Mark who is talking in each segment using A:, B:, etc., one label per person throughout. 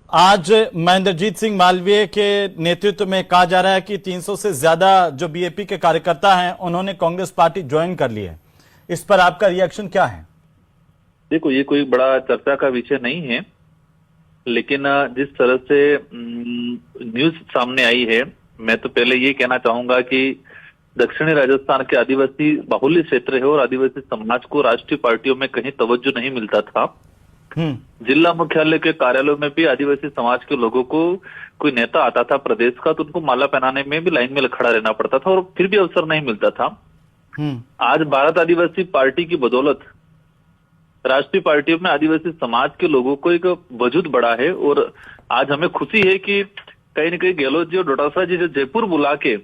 A: आज महेंद्रजीत सिंह मालवीय के नेतृत्व में कहा जा रहा है कि 300 से ज्यादा जो बीएपी के कार्यकर्ता हैं उन्होंने कांग्रेस पार्टी ज्वाइन कर ली है। इस पर आपका रिएक्शन क्या है?
B: देखो, ये कोई बड़ा चर्चा का विषय नहीं है, लेकिन जिस तरह से न्यूज सामने आई है, मैं तो पहले ये कहना चाहूंगा कि दक्षिणी राजस्थान के आदिवासी बाहुल्य क्षेत्र है और आदिवासी समाज को राष्ट्रीय पार्टियों में कहीं तवज्जो नहीं मिलता था। जिला मुख्यालय के कार्यालयों में भी आदिवासी समाज के लोगों को कोई नेता आता था प्रदेश का तो उनको माला पहनाने में भी लाइन में खड़ा रहना पड़ता था और फिर भी अवसर नहीं मिलता था। आज भारत आदिवासी पार्टी की बदौलत राष्ट्रीय पार्टियों में आदिवासी समाज के लोगों को एक वजूद बढ़ा है और आज हमें खुशी है कि कहीं न कहीं गहलोत जी और डोटासरा जी जो जयपुर बुला के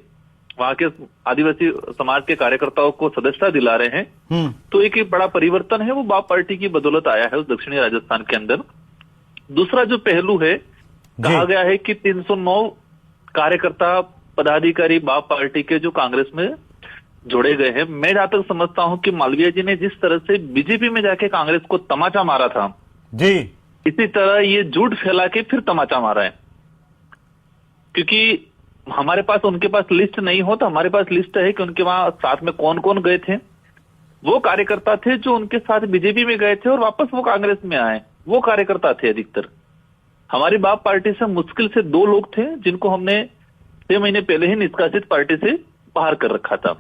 B: वहां के आदिवासी समाज के कार्यकर्ताओं को सदस्यता दिला रहे हैं, तो एक बड़ा परिवर्तन है वो बाप पार्टी की बदौलत आया है उस दक्षिणी राजस्थान के अंदर। दूसरा जो पहलू है, कहा गया है कि 309 कार्यकर्ता पदाधिकारी बाप पार्टी के जो कांग्रेस में जोड़े गए हैं। मैं जहां तक समझता हूं कि मालवीय जी ने जिस तरह से बीजेपी में जाके कांग्रेस को तमाचा मारा था
A: जी,
B: इसी तरह ये झूठ फैला के फिर तमाचा मारा है। क्योंकि हमारे पास उनके पास लिस्ट नहीं हो तो हमारे पास लिस्ट है कि उनके वहां साथ में कौन कौन गए थे। वो कार्यकर्ता थे जो उनके साथ बीजेपी में गए थे और वापस वो कांग्रेस में आए, वो कार्यकर्ता थे अधिकतर। हमारी बाप पार्टी से मुश्किल से 2 लोग थे जिनको हमने 6 महीने पहले ही निष्कासित पार्टी से बाहर कर रखा था।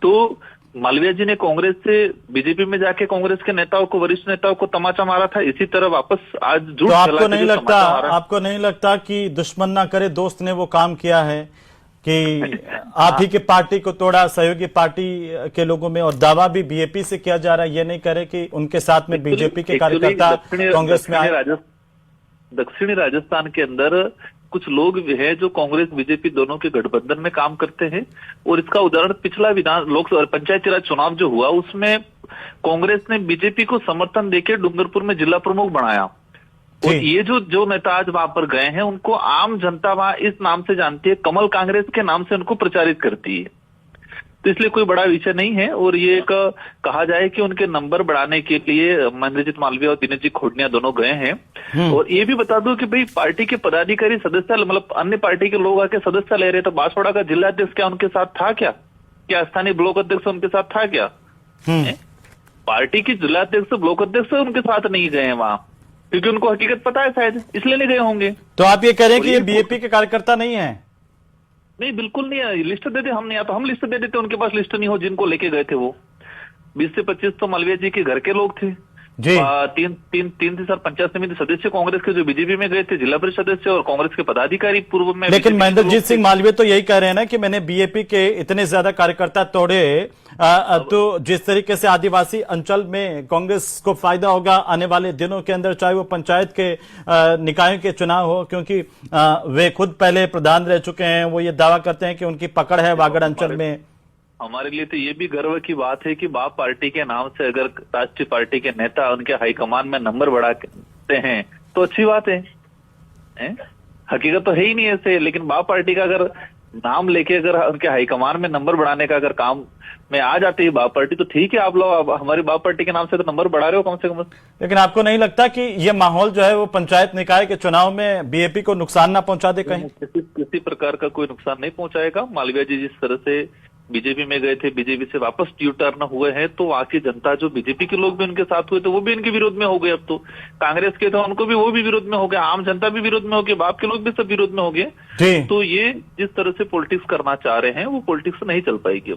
B: तो मालवीय जी ने कांग्रेस से बीजेपी में जाके कांग्रेस के नेताओं को, वरिष्ठ नेताओं को तमाचा मारा था, इसी तरह वापस आज झूठ
A: तो आपको नहीं लगता कि दुश्मन ना करे दोस्त ने वो काम किया है कि आप ही के पार्टी को तोड़ा, सहयोगी पार्टी के लोगों में, और दावा भी बीएपी से किया जा रहा है, ये नहीं करे कि उनके साथ में बीजेपी के कार्यकर्ता कांग्रेस में आए।
B: दक्षिणी राजस्थान के अंदर कुछ लोग हैं जो कांग्रेस बीजेपी दोनों के गठबंधन में काम करते हैं और इसका उदाहरण पिछला लोकसभा पंचायती राज चुनाव जो हुआ उसमें कांग्रेस ने बीजेपी को समर्थन देकर डूंगरपुर में जिला प्रमुख बनाया। और ये जो नेता आज वहां पर गए हैं उनको आम जनता वहां इस नाम से जानती है, कमल कांग्रेस के नाम से उनको प्रचारित करती है। तो इसलिए कोई बड़ा विषय नहीं है। और ये एक कहा जाए कि उनके नंबर बढ़ाने के लिए महेंद्रजीत मालवीय और दिनेश जी खोडनिया दोनों गए हैं। और ये भी बता दूं कि भाई पार्टी के पदाधिकारी सदस्य, मतलब अन्य पार्टी के लोग आके सदस्य ले रहे, तो बांसवाड़ा का जिला अध्यक्ष क्या उनके साथ था क्या स्थानीय ब्लॉक अध्यक्ष उनके साथ था क्या? पार्टी की जिला अध्यक्ष, ब्लॉक अध्यक्ष उनके साथ नहीं गए हैं वहां, क्योंकि उनको हकीकत पता है शायद, इसलिए नहीं गए होंगे।
A: तो आप ये कह रहे हैं कि ये बीएपी के कार्यकर्ता नहीं है?
B: नहीं, बिल्कुल नहीं है। लिस्ट दे दे हम नहीं, आता हम लिस्ट दे देते, उनके पास लिस्ट नहीं हो जिनको लेके गए थे वो 20 से 25 तो मालवीय जी के घर के लोग थे जी। 3 सर पंचायत समिति सदस्य कांग्रेस के जो बीजेपी में गए थे, जिला परिषद सदस्य और कांग्रेस के पदाधिकारी पूर्व में।
A: लेकिन महेंद्रजीत सिंह मालवीय तो यही कह रहे हैं ना कि मैंने बीएपी के इतने ज्यादा कार्यकर्ता तोड़े, तो जिस तरीके से आदिवासी अंचल में कांग्रेस को फायदा होगा आने वाले दिनों के अंदर, चाहे वो पंचायत के निकायों के चुनाव हो, क्योंकि वे खुद पहले प्रधान रह चुके हैं। वो ये दावा करते हैं कि उनकी पकड़ है वागड़ अंचल में।
B: हमारे लिए तो ये भी गर्व की बात है कि बाप पार्टी के नाम से अगर राष्ट्रीय पार्टी के नेता उनके हाईकमान में नंबर बढ़ाते हैं तो अच्छी बात है। हकीकत तो है ही नहीं ऐसे, लेकिन बाप पार्टी का अगर नाम लेके अगर उनके हाईकमान में नंबर बढ़ाने का अगर काम में आ जाती है बाप पार्टी, तो ठीक है, आप लोग हमारी बाप पार्टी के नाम से तो नंबर बढ़ा रहे हो कम से कम।
A: लेकिन आपको नहीं लगता कि ये माहौल जो है वो पंचायत निकाय के चुनाव में बीएपी को नुकसान ना पहुंचा दे? कहीं
B: किसी प्रकार का कोई नुकसान नहीं पहुंचाएगा। मालवीय जी जिस तरह से बीजेपी में गए थे, बीजेपी से वापस यू टर्न हुए हैं, तो वहां की जनता, जो बीजेपी के लोग भी उनके साथ हुए थे, वो भी इनके विरोध में हो गए। अब तो कांग्रेस के थे उनको भी, वो भी विरोध में हो गए, आम जनता भी विरोध में हो गई, बाप के लोग भी सब विरोध में हो गए। तो ये जिस तरह से पॉलिटिक्स करना चाह रहे हैं वो पॉलिटिक्स नहीं चल पाएगी।